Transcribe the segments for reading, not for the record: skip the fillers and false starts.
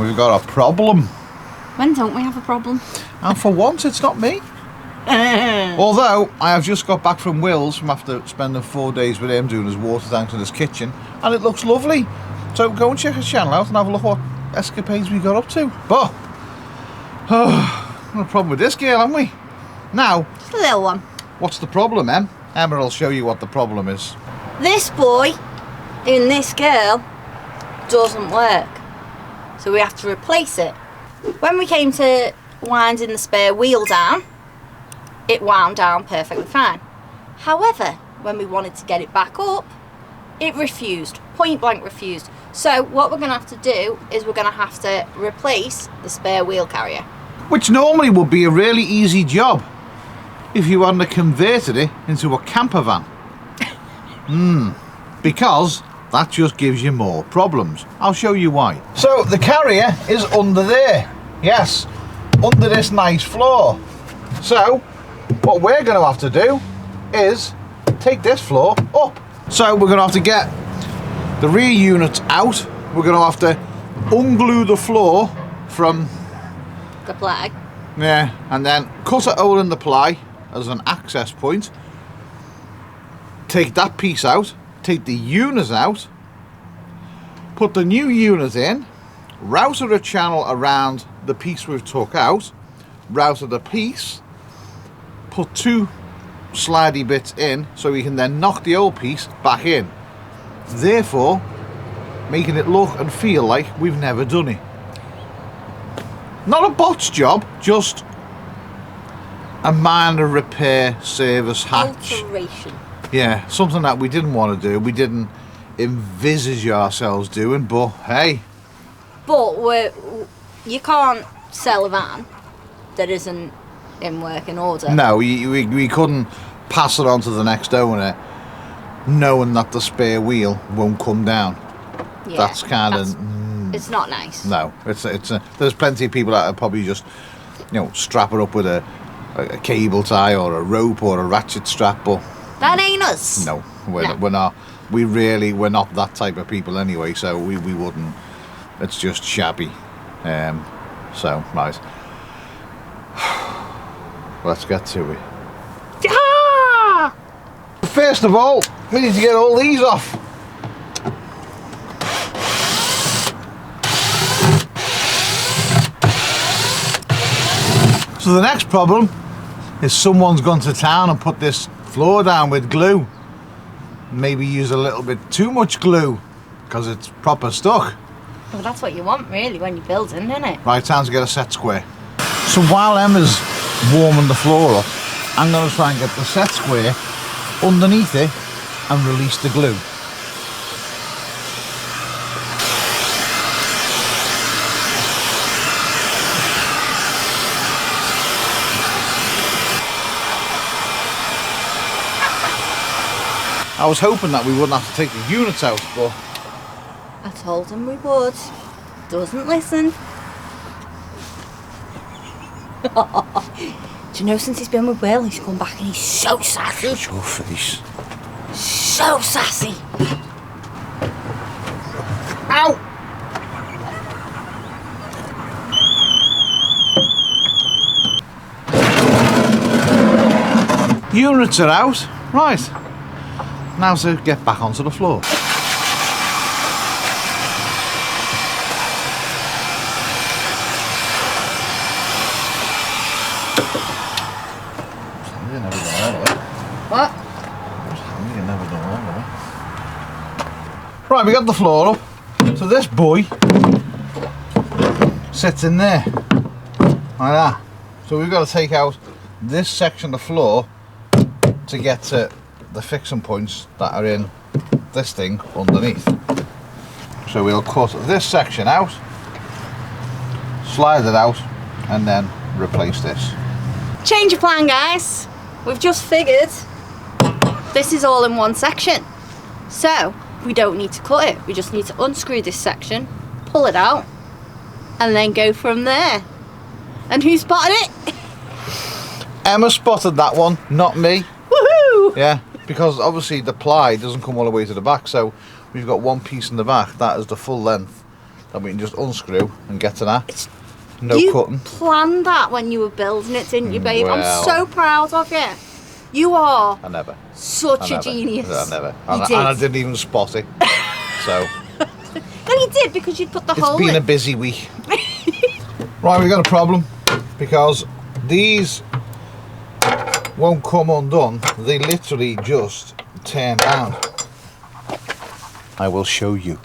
we've got a problem. When don't we have a problem? And for once, it's not me. Although, I have just got back from Will's from after spending 4 days with him doing his water tanks in his kitchen, and it looks lovely. So go and check his channel out and have a look what escapades we got up to. But, no problem with this girl, haven't we? Now, Just a little one. what's the problem, Em? Emma will show you what the problem is. This boy in this girl doesn't work, so we have to replace it. When we came to winding the spare wheel down, it wound down perfectly fine. However, when we wanted to get it back up, it refused, point blank refused. So what we're going to have to do is we're going to have to replace the spare wheel carrier. Which normally would be a really easy job if you hadn't converted it into a camper van. Because that just gives you more problems. I'll show you why. So the carrier is under there. Yes, under this nice floor. So what we're going to have to do is take this floor up. So we're going to have to get the rear units out. We're going to have to unglue the floor from The plug. yeah, and then cut a hole in the ply as an access point. Take that piece out, take the unit out, put the new unit in, router a channel around the piece we've took out, router the piece, put 2 slidey bits in so we can then knock the old piece back in. Therefore, making it look and feel like we've never done it. Not a botch job, just a minor repair, service, hatch. Alteration. Yeah, something that we didn't want to do, we didn't envisage ourselves doing, but hey. But you can't sell a van that isn't in working order. No, we couldn't pass it on to the next owner knowing that the spare wheel won't come down. Yeah, That's kind of... It's not nice. No, there's plenty of people that are probably just, strap it up with a cable tie or a rope or a ratchet strap, but That ain't us. no, we're not. We're not that type of people anyway, so we wouldn't. It's just shabby. So, right. Let's get to it. Ah! First of all, we need to get all these off. So the next problem is someone's gone to town and put this floor down with glue. Maybe use a little bit too much glue because it's proper stuck. Well, that's what you want really when you're building, isn't it? Right, time to get a set square. So while Emma's warming the floor up, I'm going to try and get the set square underneath it and release the glue. I was hoping that we wouldn't have to take the units out, but I told him we would. Doesn't listen. Do you know since he's been with Will, he's come back and he's so sassy. shut your face. So sassy. Ow! Units are out. Right. Now to get back onto the floor. What? Right, we got the floor up. So this boy sits in there. Like that. So we've got to take out this section of the floor to get to the fixing points that are in this thing underneath. So we'll cut this section out, slide it out, and then replace this. Change of plan, guys. We've just figured this is all in one section. So we don't need to cut it. We just need to unscrew this section, pull it out, and then go from there. And who spotted it? Emma spotted that one, not me. Woohoo! Yeah, because obviously the ply doesn't come all the way to the back, so we've got one piece in the back that is the full length that we can just unscrew and get to that. No you cutting. You planned that when you were building it, didn't you, babe? Well, I'm so proud of you. You are such a genius. I never. And I didn't even spot it. So. No, you did, because you'd put the hole in. It's been a busy week. Right, we've got a problem because these won't come undone. They literally just turn down. I will show you.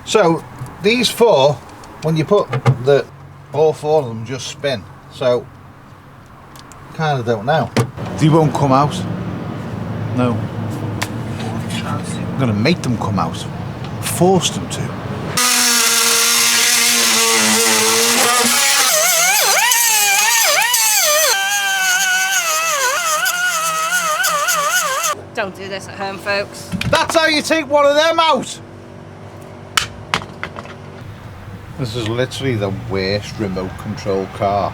So these four, when you put all four of them just spin. So kind of don't know. They won't come out. No. I'm gonna make them come out. Force them to. Don't do this at home, folks. That's how you take one of them out. This is literally the worst remote control car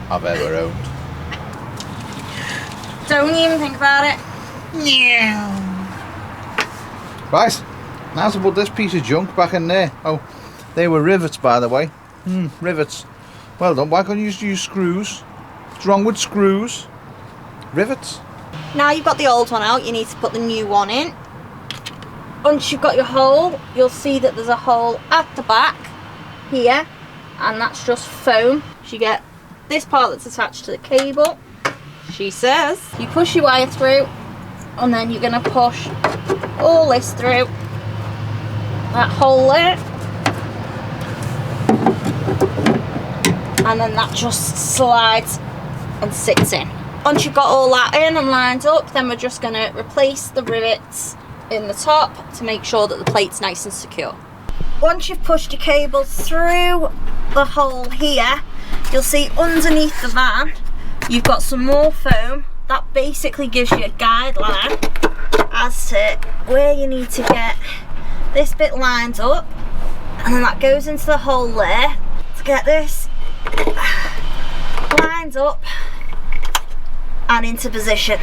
I've ever owned. Don't even think about it. Right, now to put this piece of junk back in there. Oh, they were rivets, by the way. Rivets. Well done. Why can't you just use screws? What's wrong with screws? Rivets. Now you've got the old one out, you need to put the new one in. Once you've got your hole, you'll see that there's a hole at the back here, and that's just foam. So you get this part that's attached to the cable. She says you push your wire through, and then you're going to push all this through that hole there, and then that just slides and sits in. Once you've got all that in and lined up, then we're just going to replace the rivets in the top to make sure that the plate's nice and secure. Once you've pushed your cable through the hole here, you'll see underneath the van you've got some more foam. That basically gives you a guideline as to where you need to get this bit lined up, and then that goes into the hole there to get this lined up and into position.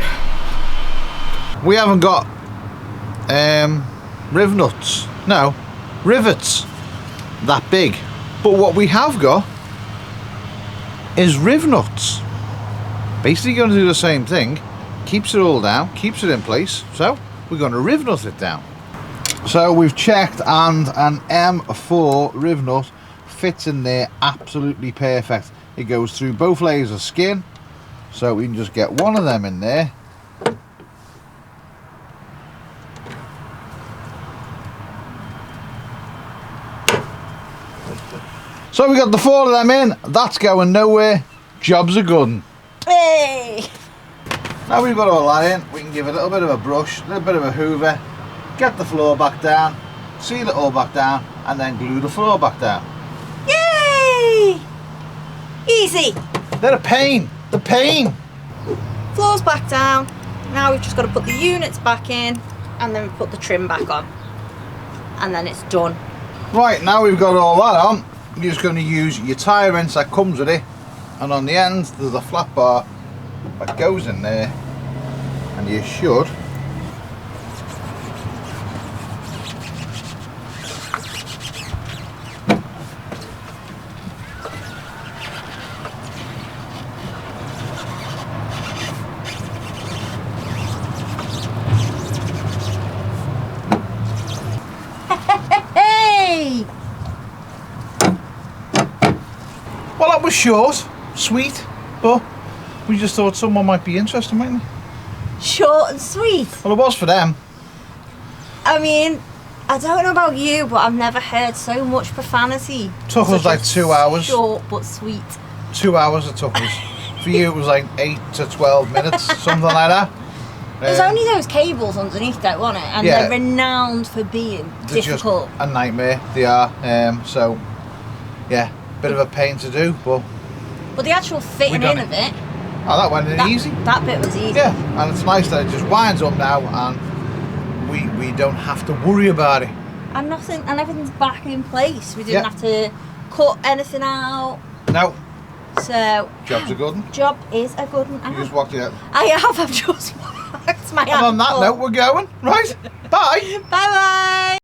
We haven't got rivets that big, but what we have got is riv nuts. Basically going to do the same thing, keeps it all down, keeps it in place, so we're going to riv nut it down. So we've checked, and an M4 riv nut fits in there absolutely perfect. It goes through both layers of skin, so we can just get one of them in there. So we got the four of them in. That's going nowhere. Job's a good one. Hey! Now we've got all that in, we can give it a little bit of a brush, a little bit of a hoover, get the floor back down, seal it all back down, and then glue the floor back down. Yay! Easy. They're a pain. The pain. Floor's back down. Now we've just got to put the units back in, and then we put the trim back on, and then it's done. Right, now we've got all that on, you're just going to use your tyre wrench that comes with it, and on the end there's a flat bar that goes in there, and you should Hey! Well, that was short, sweet, but we just thought someone might be interested, mightn't they? Short and sweet. Well, it was for them. I mean, I don't know about you, but I've never heard so much profanity. Took us like 2 hours. Short but sweet. 2 hours it took us. For you it was like 8 to 12 minutes, something like that. There's only those cables underneath that, wasn't it? And yeah, they're renowned for being difficult. Just a nightmare, they are. So, yeah, bit of a pain to do, but the actual fitting in of it. Oh, that went in easy. That bit was easy. Yeah, and it's nice that it just winds up now, and we don't have to worry about it. And nothing, and everything's back in place. We didn't have to cut anything out. No. So Job's a good one. Job is a good one. You just walked it out. I have. I've just walked my hand. And on that note, we're going. Right. Bye. Bye bye.